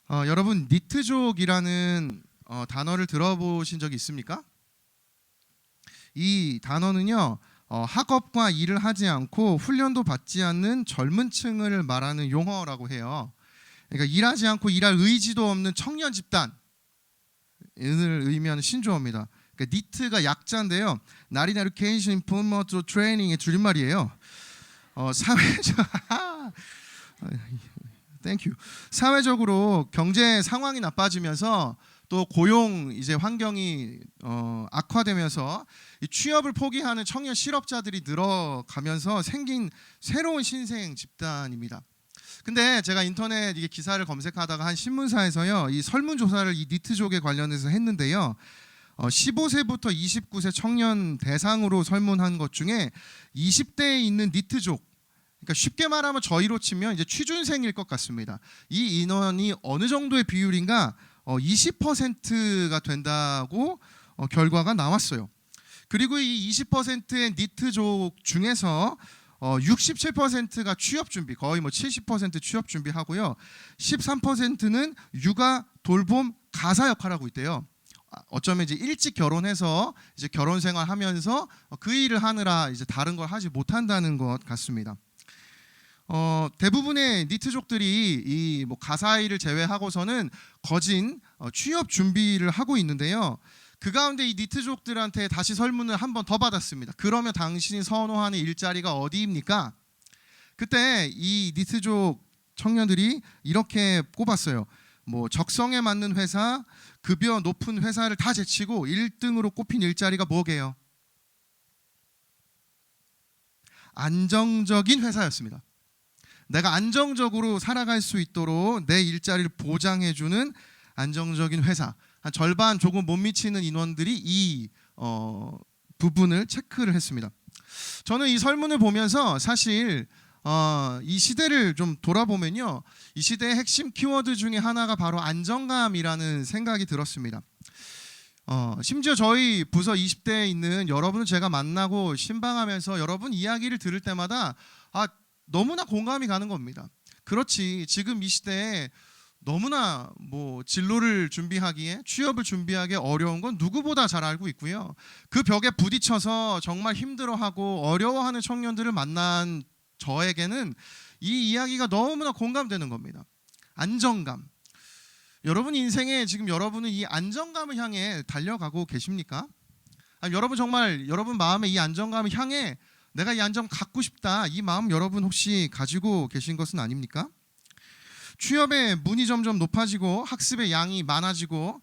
여러분 니트족이라는 단어를 들어보신 적이 있습니까? 이 단어는요, 학업과 일을 하지 않고 훈련도 받지 않는 젊은 층을 말하는 용어라고 해요. 그러니까 일하지 않고 일할 의지도 없는 청년 집단을 의미하는 신조어입니다. 그러니까 니트가 약자인데요. Not Education Promote Training의 줄임말이에요. 사회적으로 경제 상황이 나빠지면서 또 고용 이제 환경이 악화되면서 이 취업을 포기하는 청년 실업자들이 늘어가면서 생긴 새로운 신생 집단입니다. 근데 제가 인터넷 이게 기사를 검색하다가 한 신문사에서요, 이 설문조사를 이 니트족에 관련해서 했는데요, 15세부터 29세 청년 대상으로 설문한 것 중에 20대에 있는 니트족, 그러니까 쉽게 말하면 저희로 치면 이제 취준생일 것 같습니다. 이 인원이 어느 정도의 비율인가? 20%가 된다고 결과가 나왔어요. 그리고 이 20%의 니트족 중에서 67%가 취업 준비, 거의 뭐 70% 취업 준비하고요. 13%는 육아, 돌봄, 가사 역할하고 있대요. 어쩌면 이제 일찍 결혼해서 이제 결혼 생활하면서 그 일을 하느라 이제 다른 걸 하지 못한다는 것 같습니다. 대부분의 니트족들이 이 뭐 가사 일을 제외하고서는 거진 취업 준비를 하고 있는데요. 그 가운데 이 니트족들한테 다시 설문을 한 번 더 받았습니다. 그러면 당신이 선호하는 일자리가 어디입니까? 그때 이 니트족 청년들이 이렇게 꼽았어요. 뭐 적성에 맞는 회사, 급여 높은 회사를 다 제치고 1등으로 꼽힌 일자리가 뭐게요? 안정적인 회사였습니다. 내가 안정적으로 살아갈 수 있도록 내 일자리를 보장해주는 안정적인 회사. 한 절반 조금 못 미치는 인원들이 이 부분을 체크를 했습니다. 저는 이 설문을 보면서 사실 이 시대를 좀 돌아보면요, 이 시대의 핵심 키워드 중에 하나가 바로 안정감이라는 생각이 들었습니다. 심지어 저희 부서 20대에 있는 여러분을 제가 만나고 신방하면서 여러분 이야기를 들을 때마다 너무나 공감이 가는 겁니다. 그렇지, 지금 이 시대에 너무나 뭐 진로를 준비하기에, 취업을 준비하기에 어려운 건 누구보다 잘 알고 있고요. 그 벽에 부딪혀서 정말 힘들어하고 어려워하는 청년들을 만난 저에게는 이 이야기가 너무나 공감되는 겁니다. 안정감. 여러분 인생에 지금 여러분은 이 안정감을 향해 달려가고 계십니까? 아니, 여러분 정말 여러분 마음에 이 안정감을 향해 내가 이 안정 갖고 싶다, 이 마음 여러분 혹시 가지고 계신 것은 아닙니까? 취업의 문이 점점 높아지고 학습의 양이 많아지고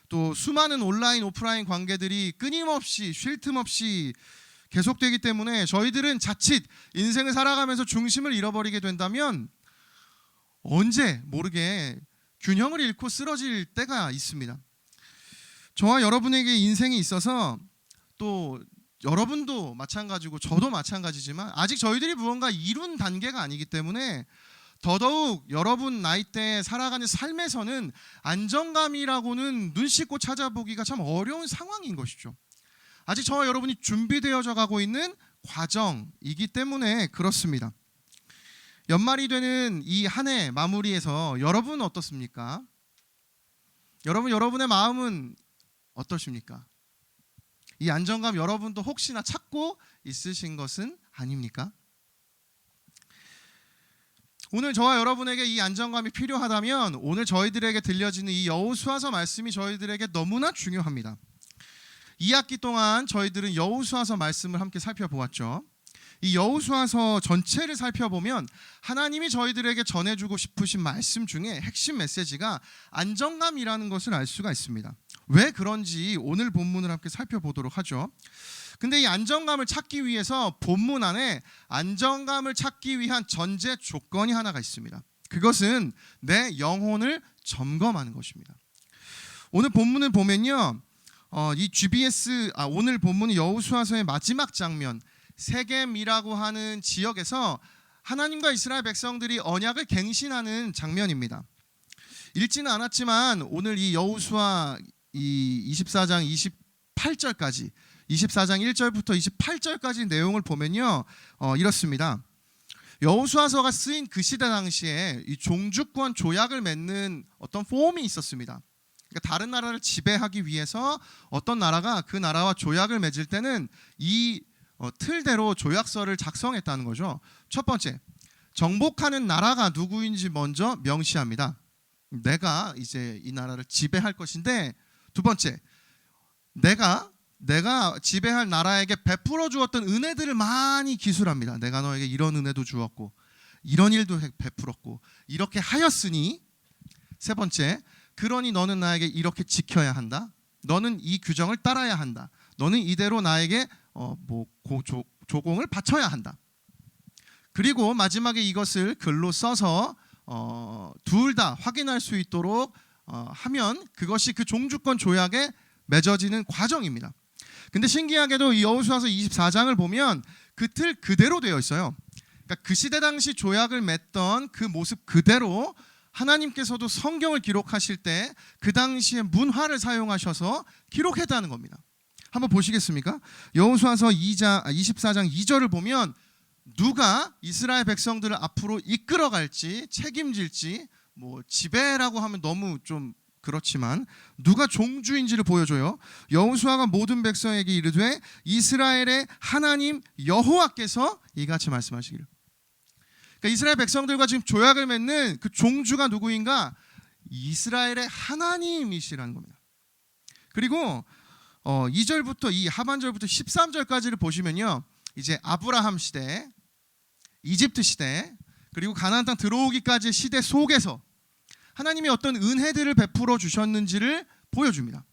또 수많은 온라인 오프라인 관계들이 끊임없이 쉴 틈 없이 계속되기 때문에 저희들은 자칫 인생을 살아가면서 중심을 잃어버리게 된다면 언제 모르게 균형을 잃고 쓰러질 때가 있습니다. 저와 여러분에게 인생이 있어서 또 여러분도 마찬가지고 저도 마찬가지지만 아직 저희들이 무언가 이룬 단계가 아니기 때문에 더더욱 여러분 나이대에 살아가는 삶에서는 안정감이라고는 눈 씻고 찾아보기가 참 어려운 상황인 것이죠. 아직 저와 여러분이 준비되어져 가고 있는 과정이기 때문에 그렇습니다. 연말이 되는 이 한 해 마무리에서 여러분은 어떻습니까? 여러분의 마음은 어떠십니까? 이 안정감 여러분도 혹시나 찾고 있으신 것은 아닙니까? 오늘 저와 여러분에게 이 안정감이 필요하다면 오늘 저희들에게 들려지는 이 여호수아서 말씀이 저희들에게 너무나 중요합니다. 2학기 동안 저희들은 여호수아서 말씀을 함께 살펴보았죠. 이 여호수아서 전체를 살펴보면 하나님이 저희들에게 전해주고 싶으신 말씀 중에 핵심 메시지가 안정감이라는 것을 알 수가 있습니다. 왜 그런지 오늘 본문을 함께 살펴보도록 하죠. 근데 이 안정감을 찾기 위해서 본문 안에 안정감을 찾기 위한 전제 조건이 하나가 있습니다. 그것은 내 영혼을 점검하는 것입니다. 오늘 본문을 보면요, 이 GBS 오늘 본문은 여호수아서의 마지막 장면, 세겜이라고 하는 지역에서 하나님과 이스라엘 백성들이 언약을 갱신하는 장면입니다. 읽지는 않았지만 오늘 이 여호수아 이 24장 28절까지 24장 1절부터 28절까지 내용을 보면요, 이렇습니다. 여호수아서가 쓰인 그 시대 당시에 이 종주권 조약을 맺는 어떤 폼이 있었습니다. 그러니까 다른 나라를 지배하기 위해서 어떤 나라가 그 나라와 조약을 맺을 때는 이 틀대로 조약서를 작성했다는 거죠. 첫 번째, 정복하는 나라가 누구인지 먼저 명시합니다. 내가 이제 이 나라를 지배할 것인데, 두 번째, 내가 지배할 나라에게 베풀어 주었던 은혜들을 많이 기술합니다. 내가 너에게 이런 은혜도 주었고 이런 일도 베풀었고 이렇게 하였으니, 세 번째, 그러니 너는 나에게 이렇게 지켜야 한다. 너는 이 규정을 따라야 한다. 너는 이대로 나에게 조공을 바쳐야 한다. 그리고 마지막에 이것을 글로 써서 둘 다 확인할 수 있도록 하면 그것이 그 종주권 조약에 맺어지는 과정입니다. 근데 신기하게도 이 여호수아서 24장을 보면 그 틀 그대로 되어 있어요. 그러니까 그 시대 당시 조약을 맺던 그 모습 그대로 하나님께서도 성경을 기록하실 때 그 당시의 문화를 사용하셔서 기록했다는 겁니다. 한번 보시겠습니까? 여호수아서 24장 2절을 보면 누가 이스라엘 백성들을 앞으로 이끌어갈지 책임질지, 지배라고 하면 너무 좀 그렇지만 누가 종주인지를 보여줘요. 여호수아가 모든 백성에게 이르되 이스라엘의 하나님 여호와께서 이같이 말씀하시기를. 그러니까 이스라엘 백성들과 지금 조약을 맺는 그 종주가 누구인가? 이스라엘의 하나님이시라는 겁니다. 그리고 2절부터 이 하반절부터 13절까지를 보시면요, 이제 아브라함 시대, 이집트 시대, 그리고 가나안 땅 들어오기까지의 시대 속에서 하나님이 어떤 은혜들을 베풀어 주셨는지를 보여줍니다.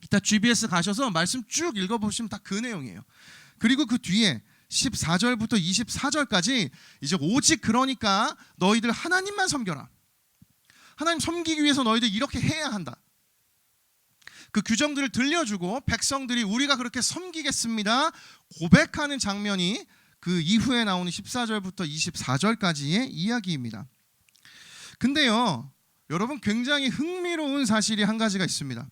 이따 GBS 가셔서 말씀 쭉 읽어보시면 다 그 내용이에요. 그리고 그 뒤에 14절부터 24절까지 이제 오직 그러니까 너희들 하나님만 섬겨라. 하나님 섬기기 위해서 너희들 이렇게 해야 한다. 그 규정들을 들려주고 백성들이 우리가 그렇게 섬기겠습니다 고백하는 장면이 그 이후에 나오는 14절부터 24절까지의 이야기입니다. 근데요, 여러분, 굉장히 흥미로운 사실이 한 가지가 있습니다.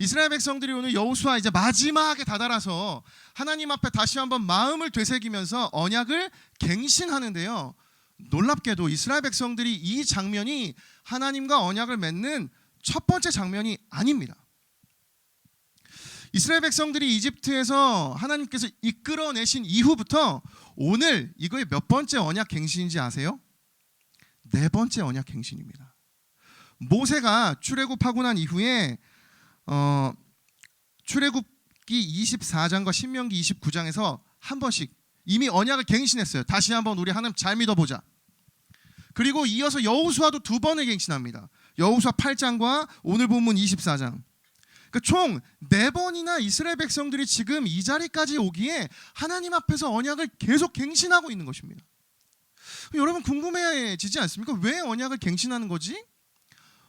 이스라엘 백성들이 오늘 여호수아 이제 마지막에 다다라서 하나님 앞에 다시 한번 마음을 되새기면서 언약을 갱신하는데요, 놀랍게도 이스라엘 백성들이 이 장면이 하나님과 언약을 맺는 첫 번째 장면이 아닙니다. 이스라엘 백성들이 이집트에서 하나님께서 이끌어내신 이후부터 오늘 이거의 몇 번째 언약 갱신인지 아세요? 네 번째 언약 갱신입니다. 모세가 출애굽하고 난 이후에 출애굽기 24장과 신명기 29장에서 한 번씩 이미 언약을 갱신했어요. 다시 한번 우리 하나님 잘 믿어보자. 그리고 이어서 여호수아도 두 번을 갱신합니다. 여호수아 8장과 오늘 본문 24장. 그러니까 총 4번이나 이스라엘 백성들이 지금 이 자리까지 오기에 하나님 앞에서 언약을 계속 갱신하고 있는 것입니다. 여러분, 궁금해지지 않습니까? 왜 언약을 갱신하는 거지?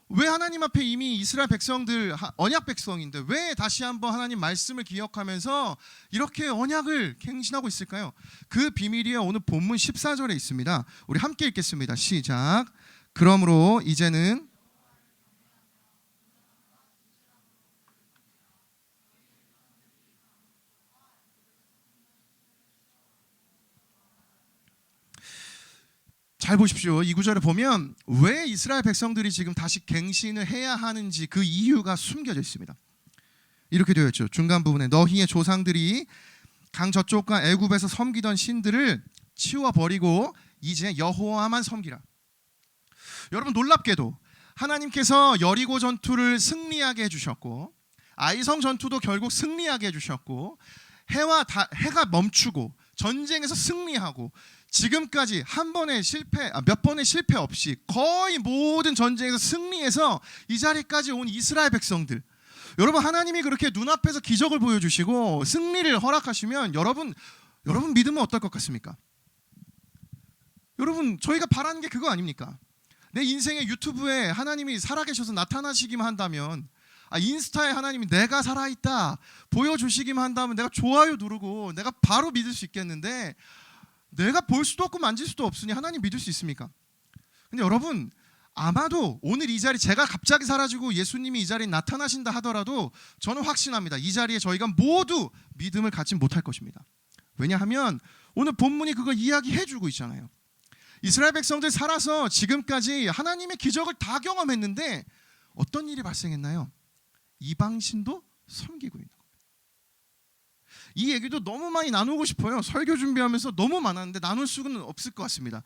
왜 하나님 앞에 이미 이스라엘 백성들 언약 백성인데 왜 다시 한번 하나님 말씀을 기억하면서 이렇게 언약을 갱신하고 있을까요? 그 비밀이 오늘 본문 14절에 있습니다. 우리 함께 읽겠습니다. 시작. 그러므로 이제는 잘 보십시오. 이 구절을 보면 왜 이스라엘 백성들이 지금 다시 갱신을 해야 하는지 그 이유가 숨겨져 있습니다. 이렇게 되어 있죠. 중간 부분에 너희의 조상들이 강 저쪽과 애굽에서 섬기던 신들을 치워버리고 이제 여호와만 섬기라. 여러분, 놀랍게도 하나님께서 여리고 전투를 승리하게 해주셨고 아이성 전투도 결국 승리하게 해주셨고 해가 멈추고 전쟁에서 승리하고 지금까지 몇 번의 실패 없이 거의 모든 전쟁에서 승리해서 이 자리까지 온 이스라엘 백성들, 여러분, 하나님이 그렇게 눈앞에서 기적을 보여주시고 승리를 허락하시면 여러분 믿으면 어떨 것 같습니까? 여러분, 저희가 바라는 게 그거 아닙니까? 내 인생의 유튜브에 하나님이 살아계셔서 나타나시기만 한다면, 인스타에 하나님이 내가 살아있다 보여주시기만 한다면 내가 좋아요 누르고 내가 바로 믿을 수 있겠는데, 내가 볼 수도 없고 만질 수도 없으니 하나님 믿을 수 있습니까? 근데 여러분, 아마도 오늘 이 자리 제가 갑자기 사라지고 예수님이 이 자리에 나타나신다 하더라도 저는 확신합니다. 이 자리에 저희가 모두 믿음을 갖지 못할 것입니다. 왜냐하면 오늘 본문이 그걸 이야기해주고 있잖아요. 이스라엘 백성들 살아서 지금까지 하나님의 기적을 다 경험했는데 어떤 일이 발생했나요? 이방신도 섬기고 있는 겁니다. 이 얘기도 너무 많이 나누고 싶어요. 설교 준비하면서 너무 많았는데 나눌 수는 없을 것 같습니다.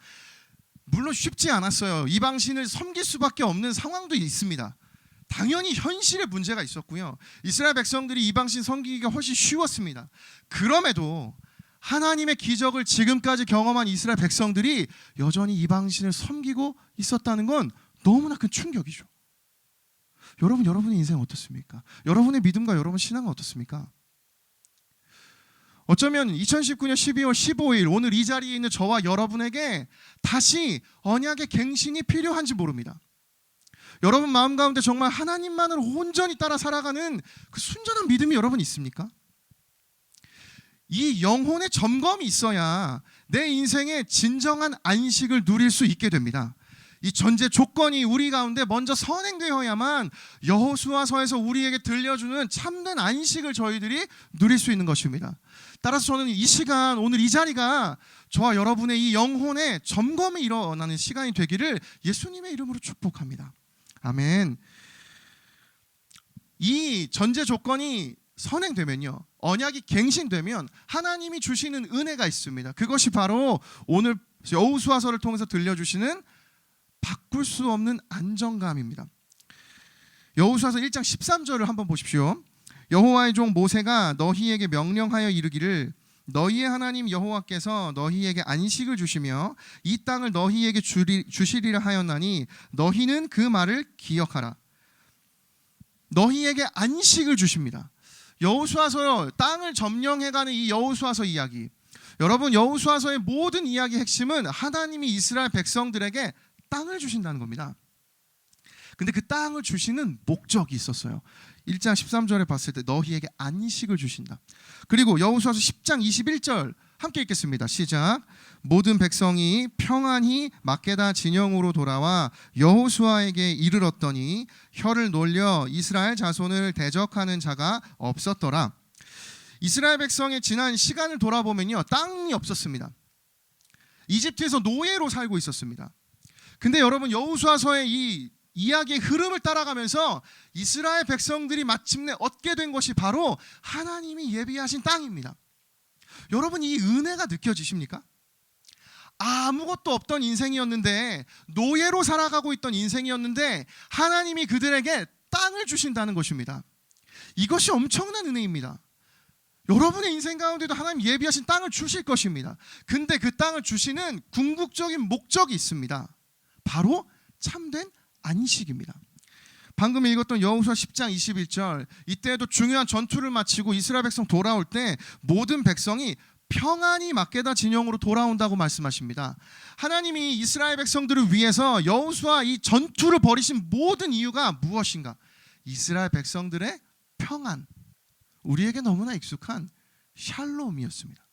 물론 쉽지 않았어요. 이방신을 섬길 수밖에 없는 상황도 있습니다. 당연히 현실의 문제가 있었고요. 이스라엘 백성들이 이방신 섬기기가 훨씬 쉬웠습니다. 그럼에도 하나님의 기적을 지금까지 경험한 이스라엘 백성들이 여전히 이방신을 섬기고 있었다는 건 너무나 큰 충격이죠. 여러분의 인생 어떻습니까? 여러분의 믿음과 여러분 신앙은 어떻습니까? 어쩌면 2019년 12월 15일 오늘 이 자리에 있는 저와 여러분에게 다시 언약의 갱신이 필요한지 모릅니다. 여러분 마음 가운데 정말 하나님만을 온전히 따라 살아가는 그 순전한 믿음이 여러분 있습니까? 이 영혼의 점검이 있어야 내 인생의 진정한 안식을 누릴 수 있게 됩니다. 이 전제 조건이 우리 가운데 먼저 선행되어야만 여호수아서에서 우리에게 들려주는 참된 안식을 저희들이 누릴 수 있는 것입니다. 따라서 저는 이 시간, 오늘 이 자리가 저와 여러분의 이 영혼의 점검이 일어나는 시간이 되기를 예수님의 이름으로 축복합니다. 아멘. 이 전제 조건이 선행되면요, 언약이 갱신되면 하나님이 주시는 은혜가 있습니다. 그것이 바로 오늘 여호수아서를 통해서 들려주시는 바꿀 수 없는 안정감입니다. 여호수아서 1장 13절을 한번 보십시오. 여호와의 종 모세가 너희에게 명령하여 이르기를 너희의 하나님 여호와께서 너희에게 안식을 주시며 이 땅을 너희에게 주시리라 하였나니 너희는 그 말을 기억하라. 너희에게 안식을 주십니다. 여호수아서 땅을 점령해가는 이 여호수아서 이야기, 여러분 여호수아서의 모든 이야기의 핵심은 하나님이 이스라엘 백성들에게 땅을 주신다는 겁니다. 근데 그 땅을 주시는 목적이 있었어요. 1장 13절에 봤을 때 너희에게 안식을 주신다. 그리고 여호수아서 10장 21절 함께 읽겠습니다. 시작. 모든 백성이 평안히 막게다 진영으로 돌아와 여호수아에게 이르렀더니 혀를 놀려 이스라엘 자손을 대적하는 자가 없었더라. 이스라엘 백성의 지난 시간을 돌아보면요, 땅이 없었습니다. 이집트에서 노예로 살고 있었습니다. 근데 여러분 여호수아서의 이 이야기의 흐름을 따라가면서 이스라엘 백성들이 마침내 얻게 된 것이 바로 하나님이 예비하신 땅입니다. 여러분 이 은혜가 느껴지십니까? 아무것도 없던 인생이었는데, 노예로 살아가고 있던 인생이었는데 하나님이 그들에게 땅을 주신다는 것입니다. 이것이 엄청난 은혜입니다. 여러분의 인생 가운데도 하나님 예비하신 땅을 주실 것입니다. 근데 그 땅을 주시는 궁극적인 목적이 있습니다. 바로 참된 안식입니다. 방금 읽었던 여호수아 10장 21절, 이때에도 중요한 전투를 마치고 이스라엘 백성 돌아올 때 모든 백성이 평안히 막게다 진영으로 돌아온다고 말씀하십니다. 하나님이 이스라엘 백성들을 위해서 여호수아 이 전투를 벌이신 모든 이유가 무엇인가? 이스라엘 백성들의 평안, 우리에게 너무나 익숙한 샬롬이었습니다.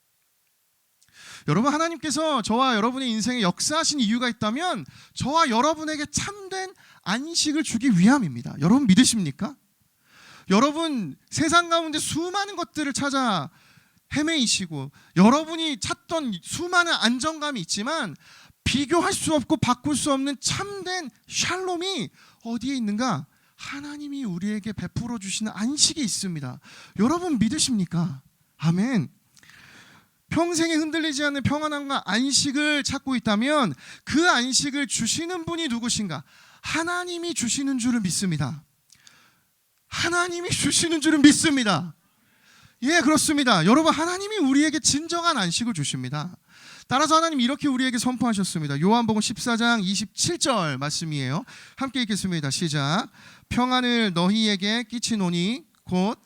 여러분 하나님께서 저와 여러분의 인생에 역사하신 이유가 있다면 저와 여러분에게 참된 안식을 주기 위함입니다. 여러분 믿으십니까? 여러분 세상 가운데 수많은 것들을 찾아 헤매이시고 여러분이 찾던 수많은 안정감이 있지만 비교할 수 없고 바꿀 수 없는 참된 샬롬이 어디에 있는가? 하나님이 우리에게 베풀어 주시는 안식이 있습니다. 여러분 믿으십니까? 아멘. 평생에 흔들리지 않는 평안함과 안식을 찾고 있다면 그 안식을 주시는 분이 누구신가? 하나님이 주시는 줄을 믿습니다. 하나님이 주시는 줄을 믿습니다. 예, 그렇습니다. 여러분 하나님이 우리에게 진정한 안식을 주십니다. 따라서 하나님 이렇게 우리에게 선포하셨습니다. 요한복음 14장 27절 말씀이에요. 함께 읽겠습니다. 시작. 평안을 너희에게 끼치노니 곧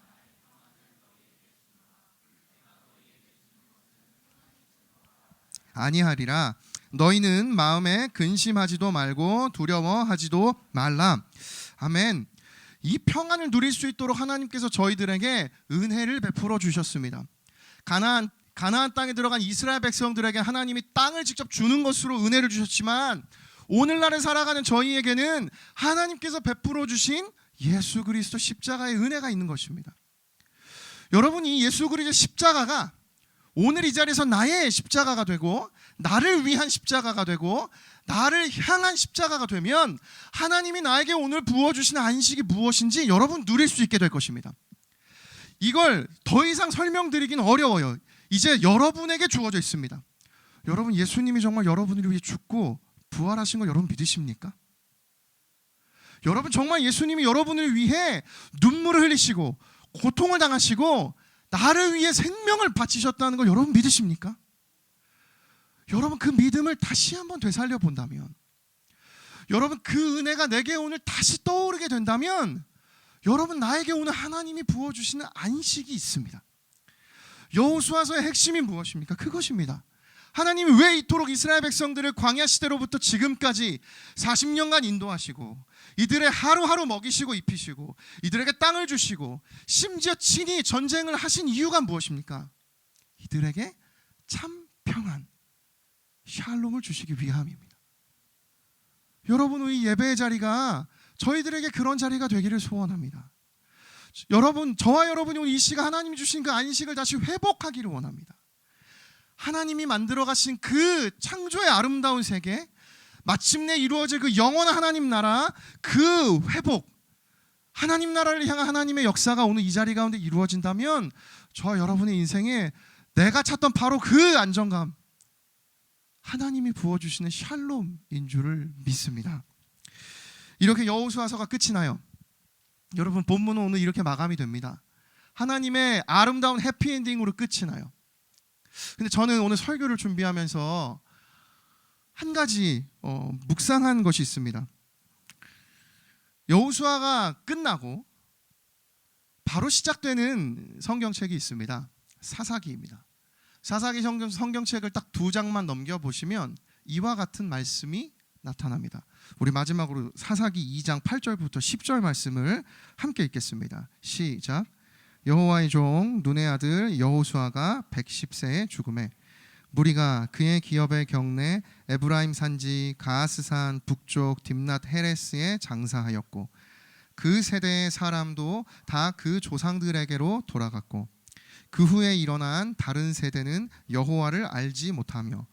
아니하리라. 너희는 마음에 근심하지도 말고 두려워하지도 말라. 아멘. 이 평안을 누릴 수 있도록 하나님께서 저희들에게 은혜를 베풀어 주셨습니다. 가나안 땅에 들어간 이스라엘 백성들에게 하나님이 땅을 직접 주는 것으로 은혜를 주셨지만 오늘날에 살아가는 저희에게는 하나님께서 베풀어 주신 예수 그리스도 십자가의 은혜가 있는 것입니다. 여러분 이 예수 그리스도 십자가가 오늘 이 자리에서 나의 십자가가 되고 나를 위한 십자가가 되고 나를 향한 십자가가 되면 하나님이 나에게 오늘 부어주시는 안식이 무엇인지 여러분 누릴 수 있게 될 것입니다. 이걸 더 이상 설명드리긴 어려워요. 이제 여러분에게 주어져 있습니다. 여러분, 예수님이 정말 여러분을 위해 죽고 부활하신 걸 여러분 믿으십니까? 여러분, 정말 예수님이 여러분을 위해 눈물을 흘리시고 고통을 당하시고 나를 위해 생명을 바치셨다는 걸 여러분 믿으십니까? 여러분, 그 믿음을 다시 한번 되살려 본다면, 여러분 그 은혜가 내게 오늘 다시 떠오르게 된다면, 여러분 나에게 오늘 하나님이 부어주시는 안식이 있습니다. 여호수아서의 핵심이 무엇입니까? 그것입니다. 하나님이 왜 이토록 이스라엘 백성들을 광야 시대로부터 지금까지 40년간 인도하시고 이들의 하루하루 먹이시고 입히시고 이들에게 땅을 주시고 심지어 친히 전쟁을 하신 이유가 무엇입니까? 이들에게 참 평안, 샬롬을 주시기 위함입니다. 여러분, 이 예배의 자리가 저희들에게 그런 자리가 되기를 소원합니다. 여러분, 저와 여러분이 오늘 이 시간 하나님이 주신 그 안식을 다시 회복하기를 원합니다. 하나님이 만들어 가신 그 창조의 아름다운 세계, 마침내 이루어질 그 영원한 하나님 나라, 그 회복, 하나님 나라를 향한 하나님의 역사가 오늘 이 자리 가운데 이루어진다면 저와 여러분의 인생에 내가 찾던 바로 그 안정감, 하나님이 부어주시는 샬롬인 줄을 믿습니다. 이렇게 여호수아서가 끝이 나요. 여러분, 본문은 오늘 이렇게 마감이 됩니다. 하나님의 아름다운 해피엔딩으로 끝이 나요. 근데 저는 오늘 설교를 준비하면서 한 가지 묵상한 것이 있습니다. 여호수아가 끝나고 바로 시작되는 성경책이 있습니다. 사사기입니다. 사사기 성경책을 딱 2장만 넘겨보시면 이와 같은 말씀이 나타납니다. 우리 마지막으로 사사기 2장 8절부터 10절 말씀을 함께 읽겠습니다. 시작. 여호와의 종 눈의 아들 여호수아가 110세에 죽음에 무리가 그의 기업의 경내 에브라임 산지 가스산 북쪽 딥낫 헤레스에 장사하였고 그 세대의 사람도 다 그 조상들에게로 돌아갔고 그 후에 일어난 다른 세대는 여호와를 알지 못하며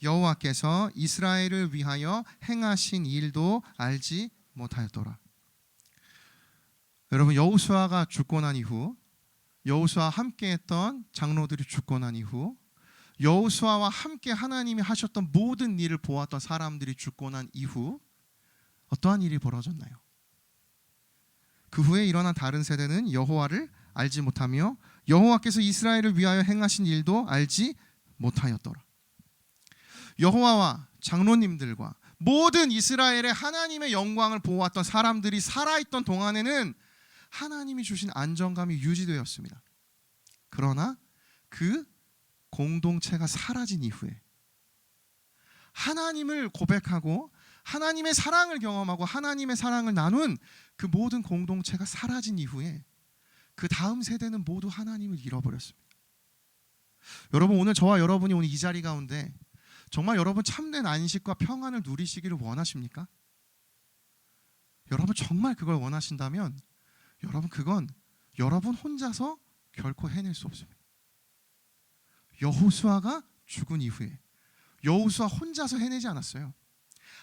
여호와께서 이스라엘을 위하여 행하신 일도 알지 못하였더라. 여러분, 여호수아가 죽고 난 이후, 여호수아와 함께했던 장로들이 죽고 난 이후, 여호수아와 함께 하나님이 하셨던 모든 일을 보았던 사람들이 죽고 난 이후 어떠한 일이 벌어졌나요? 그 후에 일어난 다른 세대는 여호와를 알지 못하며 여호와께서 이스라엘을 위하여 행하신 일도 알지 못하였더라. 여호와와 장로님들과 모든 이스라엘의 하나님의 영광을 보았던 사람들이 살아있던 동안에는 하나님이 주신 안정감이 유지되었습니다. 그러나 그 공동체가 사라진 이후에 하나님을 고백하고 하나님의 사랑을 경험하고 하나님의 사랑을 나눈 그 모든 공동체가 사라진 이후에 그 다음 세대는 모두 하나님을 잃어버렸습니다. 여러분, 오늘 저와 여러분이 오늘 이 자리 가운데 정말 여러분 참된 안식과 평안을 누리시기를 원하십니까? 여러분 정말 그걸 원하신다면 여러분, 그건 여러분 혼자서 결코 해낼 수 없습니다. 여호수아가 죽은 이후에 여호수아 혼자서 해내지 않았어요.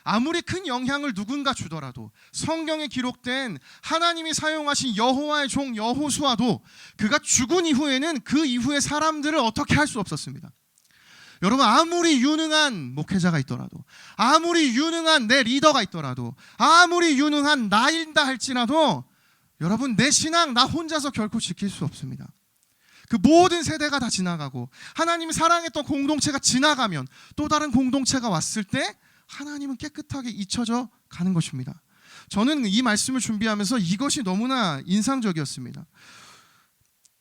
아무리 큰 영향을 누군가 주더라도 성경에 기록된 하나님이 사용하신 여호와의 종 여호수아도 그가 죽은 이후에는 그 이후의 사람들을 어떻게 할 수 없었습니다. 여러분, 아무리 유능한 목회자가 있더라도, 아무리 유능한 내 리더가 있더라도, 아무리 유능한 나인다 할지라도 여러분, 내 신앙 나 혼자서 결코 지킬 수 없습니다. 그 모든 세대가 다 지나가고 하나님이 사랑했던 공동체가 지나가면 또 다른 공동체가 왔을 때 하나님은 깨끗하게 잊혀져 가는 것입니다. 저는 이 말씀을 준비하면서 이것이 너무나 인상적이었습니다.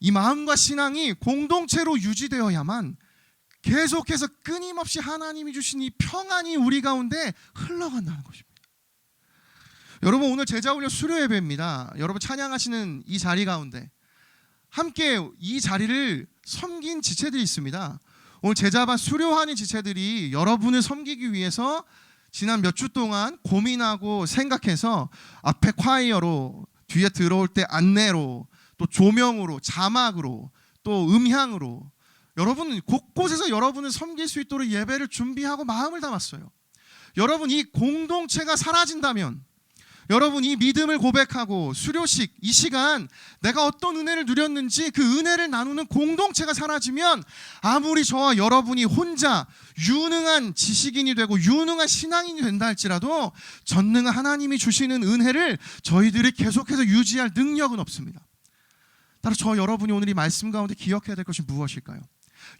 이 마음과 신앙이 공동체로 유지되어야만 계속해서 끊임없이 하나님이 주신 이 평안이 우리 가운데 흘러간다는 것입니다. 여러분, 오늘 제자훈련 수료 예배입니다. 여러분 찬양하시는 이 자리 가운데 함께 이 자리를 섬긴 지체들이 있습니다. 오늘 제자반 수료하는 지체들이 여러분을 섬기기 위해서 지난 몇 주 동안 고민하고 생각해서 앞에 콰이어로, 뒤에 들어올 때 안내로, 또 조명으로, 자막으로, 또 음향으로 여러분 곳곳에서 여러분을 섬길 수 있도록 예배를 준비하고 마음을 담았어요. 여러분 이 공동체가 사라진다면, 여러분 이 믿음을 고백하고 수료식 이 시간 내가 어떤 은혜를 누렸는지 그 은혜를 나누는 공동체가 사라지면, 아무리 저와 여러분이 혼자 유능한 지식인이 되고 유능한 신앙인이 된다 할지라도 전능한 하나님이 주시는 은혜를 저희들이 계속해서 유지할 능력은 없습니다. 따라 저 여러분이 오늘 이 말씀 가운데 기억해야 될 것이 무엇일까요?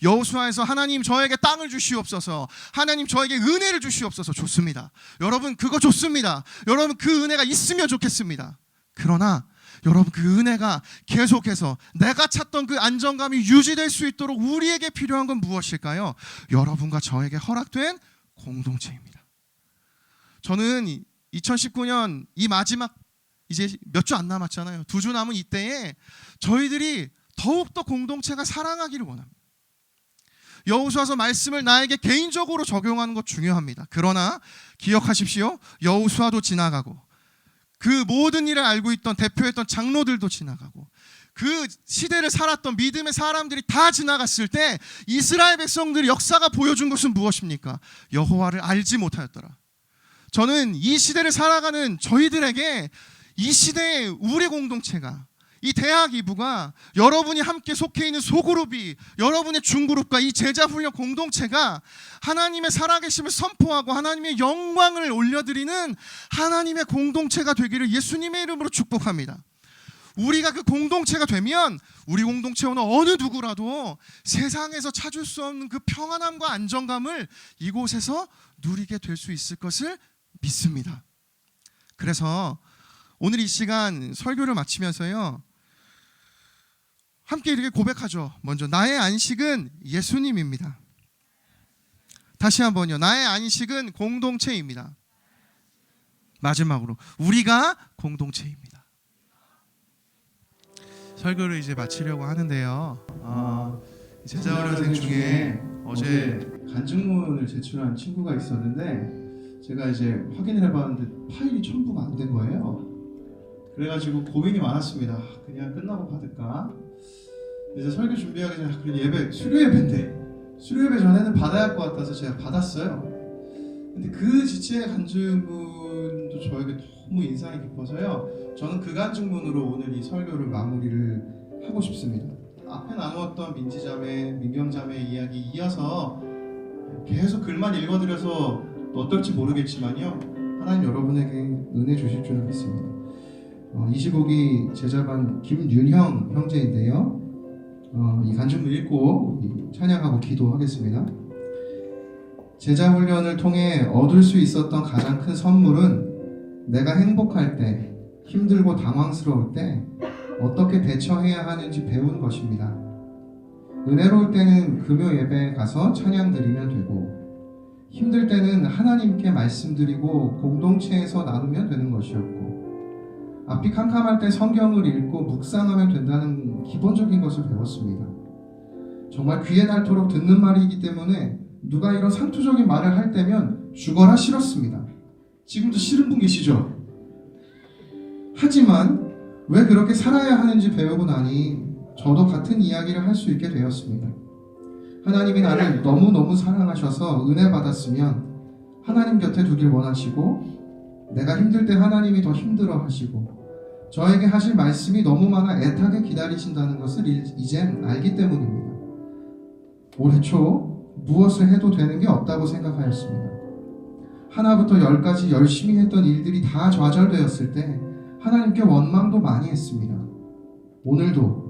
여호수아에서 하나님 저에게 땅을 주시옵소서, 하나님 저에게 은혜를 주시옵소서. 좋습니다. 여러분 그거 좋습니다. 여러분 그 은혜가 있으면 좋겠습니다. 그러나 여러분 그 은혜가 계속해서 내가 찾던 그 안정감이 유지될 수 있도록 우리에게 필요한 건 무엇일까요? 여러분과 저에게 허락된 공동체입니다. 저는 2019년 이 마지막 이제 몇 주 안 남았잖아요. 2주 남은 이때에 저희들이 더욱더 공동체가 사랑하기를 원합니다. 여호수아서 말씀을 나에게 개인적으로 적용하는 것 중요합니다. 그러나 기억하십시오. 여호수아도 지나가고 그 모든 일을 알고 있던 대표했던 장로들도 지나가고 그 시대를 살았던 믿음의 사람들이 다 지나갔을 때 이스라엘 백성들의 역사가 보여준 것은 무엇입니까? 여호와를 알지 못하였더라. 저는 이 시대를 살아가는 저희들에게 이 시대의 우리 공동체가, 이 대학 이부가, 여러분이 함께 속해 있는 소그룹이, 여러분의 중그룹과 이 제자훈련 공동체가 하나님의 살아계심을 선포하고 하나님의 영광을 올려드리는 하나님의 공동체가 되기를 예수님의 이름으로 축복합니다. 우리가 그 공동체가 되면 우리 공동체는 어느 누구라도 세상에서 찾을 수 없는 그 평안함과 안정감을 이곳에서 누리게 될 수 있을 것을 믿습니다. 그래서 오늘 이 시간 설교를 마치면서요, 함께 이렇게 고백하죠. 먼저 나의 안식은 예수님입니다. 다시 한번요. 나의 안식은 공동체입니다. 마지막으로 우리가 공동체입니다. 설교를 이제 마치려고 하는데요. 제자훈련생 중에 어제 간증문을 제출한 친구가 있었는데 제가 이제 확인을 해봤는데 파일이 첨부가 안 된 거예요. 그래가지고 고민이 많았습니다. 그냥 끝나고 받을까? 이제 설교 준비하기 전에 그래 예배, 수료예배 전에는 받아야 할 것 같아서 제가 받았어요. 근데 그 지체의 간증문도 저에게 너무 인상이 깊어서요. 저는 그 간증문으로 오늘 이 설교를 마무리를 하고 싶습니다. 앞에 나누었던 민지자매, 민경자매의 이야기 이어서 계속 글만 읽어드려서 어떨지 모르겠지만요. 하나님 여러분에게 은혜 주실 줄 믿습니다. 25기 제자반 김윤형 형제인데요. 이 간증문 읽고 찬양하고 기도하겠습니다. 제자훈련을 통해 얻을 수 있었던 가장 큰 선물은 내가 행복할 때, 힘들고 당황스러울 때 어떻게 대처해야 하는지 배운 것입니다. 은혜로울 때는 금요 예배에 가서 찬양 드리면 되고, 힘들 때는 하나님께 말씀드리고 공동체에서 나누면 되는 것이었고, 앞이 캄캄할 때 성경을 읽고 묵상하면 된다는 기본적인 것을 배웠습니다. 정말 귀에 닳도록 듣는 말이기 때문에 누가 이런 상투적인 말을 할 때면 죽어라 싫었습니다. 지금도 싫은 분 계시죠? 하지만 왜 그렇게 살아야 하는지 배우고 나니 저도 같은 이야기를 할 수 있게 되었습니다. 하나님이 나를 너무너무 사랑하셔서 은혜 받았으면 하나님 곁에 두길 원하시고, 내가 힘들 때 하나님이 더 힘들어 하시고, 저에게 하실 말씀이 너무 많아 애타게 기다리신다는 것을 이젠 알기 때문입니다. 올해 초 무엇을 해도 되는 게 없다고 생각하였습니다. 하나부터 10까지 열심히 했던 일들이 다 좌절되었을 때 하나님께 원망도 많이 했습니다. 오늘도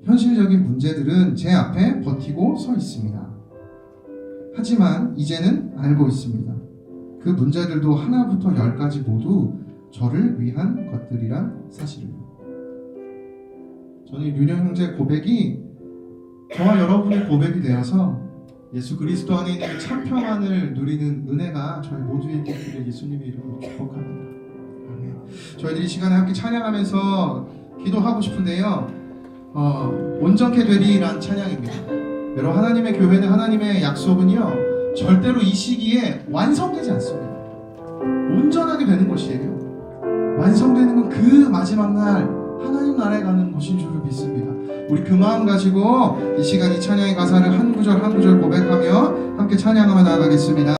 현실적인 문제들은 제 앞에 버티고 서 있습니다. 하지만 이제는 알고 있습니다. 그 문제들도 하나부터 10까지 모두 저를 위한 것들이란 사실을. 저는 윤영 형제 고백이 저와 여러분의 고백이 되어서 예수 그리스도 안에 있는 참 평안을 누리는 은혜가 저희 모두에게 있기를 예수님의 이름으로 축복합니다. 아멘. 저희들이 이 시간에 함께 찬양하면서 기도하고 싶은데요. 온전케 되리란 찬양입니다. 여러분, 하나님의 교회는, 하나님의 약속은요, 절대로 이 시기에 완성되지 않습니다. 온전하게 되는 것이에요. 완성되는 건 그 마지막 날 하나님 나라에 가는 것인 줄을 믿습니다. 우리 그 마음 가지고 이 시간 이 찬양의 가사를 한 구절 한 구절 고백하며 함께 찬양하며 나아가겠습니다.